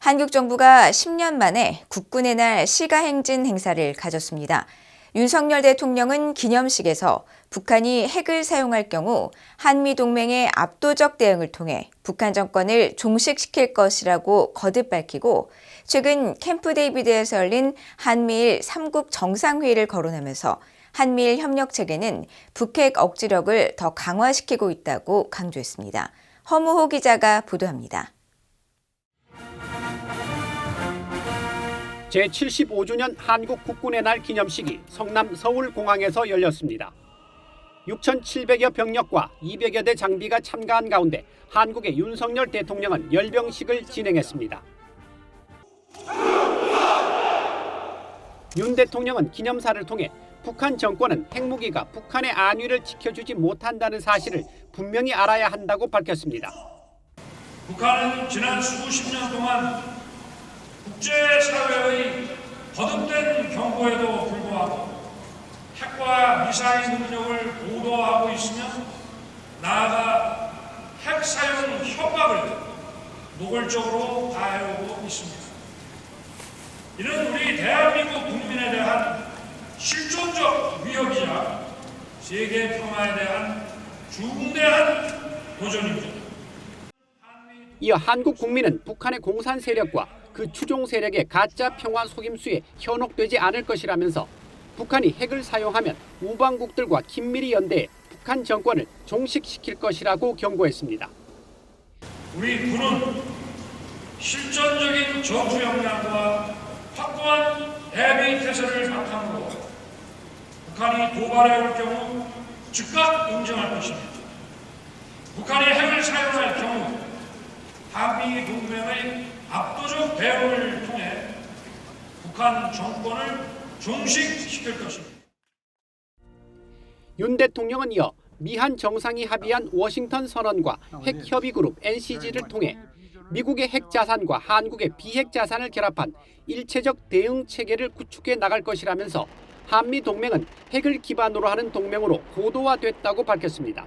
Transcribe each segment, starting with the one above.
한국 정부가 10년 만에 국군의 날 시가행진 행사를 가졌습니다. 윤석열 대통령은 기념식에서 북한이 핵을 사용할 경우 한미동맹의 압도적 대응을 통해 북한 정권을 종식시킬 것이라고 거듭 밝히고 최근 캠프 데이비드에서 열린 한미일 3국 정상회의를 거론하면서 한미일 협력 체계는 북핵 억지력을 더 강화시키고 있다고 강조했습니다. 허무호 기자가 보도합니다. 제75주년 한국 국군의 날 기념식이 성남 서울공항에서 열렸습니다. 6,700여 병력과 200여 대 장비가 참가한 가운데 한국의 윤석열 대통령은 열병식을 진행했습니다. 윤 대통령은 기념사를 통해 북한 정권은 핵무기가 북한의 안위를 지켜주지 못한다는 사실을 분명히 알아야 한다고 밝혔습니다. 북한은 지난 수십 년 동안 국제사회의 거듭된 경고에도 불구하고 핵과 미사일 능력을 보도하고 있으며 나아가 핵 사용 협박을 노골적으로 가해오고 있습니다. 이는 우리 대한민국 국민에 대한 실존적 위협이자 세계 평화에 대한 중대한 도전입니다. 이어 한국 국민은 북한의 공산 세력과 그 추종 세력의 가짜 평화 속임수에 현혹되지 않을 것이라면서 북한이 핵을 사용하면 우방국들과 긴밀히 연대해 북한 정권을 종식시킬 것이라고 경고했습니다. 우리 군은 실전적인 전투 역량과 확고한 대비 태세를 바탕으로 북한이 도발해 올 경우 즉각 응징할 것입니다. 북한이 핵을 사용할 경우 한미 동맹의 압도적 대응을 통해 북한 정권을 종식시킬 것입니다. 윤 대통령은 이어 미한 정상이 합의한 워싱턴 선언과 핵협의그룹 NCG를 통해 미국의 핵 자산과 한국의 비핵 자산을 결합한 일체적 대응 체계를 구축해 나갈 것이라면서 한미 동맹은 핵을 기반으로 하는 동맹으로 고도화됐다고 밝혔습니다.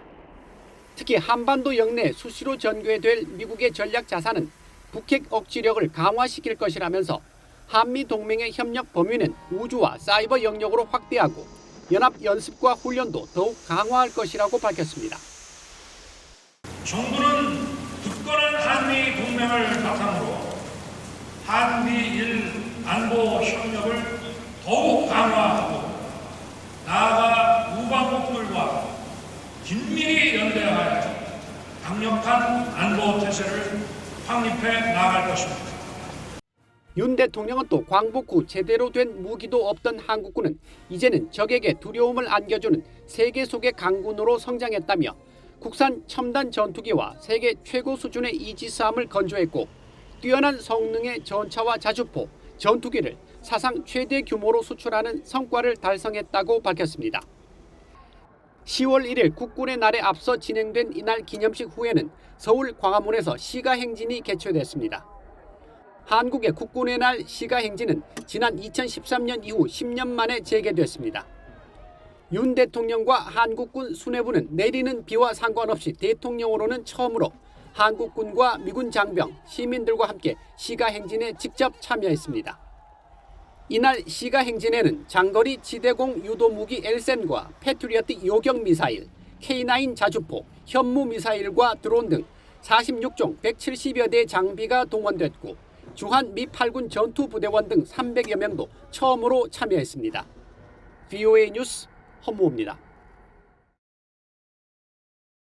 특히 한반도 영내 수시로 전개될 미국의 전략 자산은 북핵 억지력을 강화시킬 것이라면서 한미 동맹의 협력 범위는 우주와 사이버 영역으로 확대하고 연합 연습과 훈련도 더욱 강화할 것이라고 밝혔습니다. 정부는 굳건한 한미 동맹을 바탕으로 한미일 안보 협력을 더욱 강화하고 나아가 우방국들과 긴밀히 연대하여 강력한 안보 태세를 확립해 나갈 것입니다. 윤 대통령은 또 광복 후 제대로 된 무기도 없던 한국군은 이제는 적에게 두려움을 안겨주는 세계 속의 강군으로 성장했다며 국산 첨단 전투기와 세계 최고 수준의 이지스함을 건조했고 뛰어난 성능의 전차와 자주포, 전투기를 사상 최대 규모로 수출하는 성과를 달성했다고 밝혔습니다. 10월 1일 국군의 날에 앞서 진행된 이날 기념식 후에는 서울 광화문에서 시가행진이 개최됐습니다. 한국의 국군의 날 시가행진은 지난 2013년 이후 10년 만에 재개됐습니다. 윤 대통령과 한국군 수뇌부는 내리는 비와 상관없이 대통령으로는 처음으로 한국군과 미군 장병, 시민들과 함께 시가행진에 직접 참여했습니다. 이날 시가행진에는 장거리 지대공 유도무기 엘센과 패트리어트 요격 미사일, K9 자주포, 현무 미사일과 드론 등 46종 170여 대의 장비가 동원됐고 주한 미 8군 전투부대원 등 300여 명도 처음으로 참여했습니다. VOA 뉴스 허무호입니다.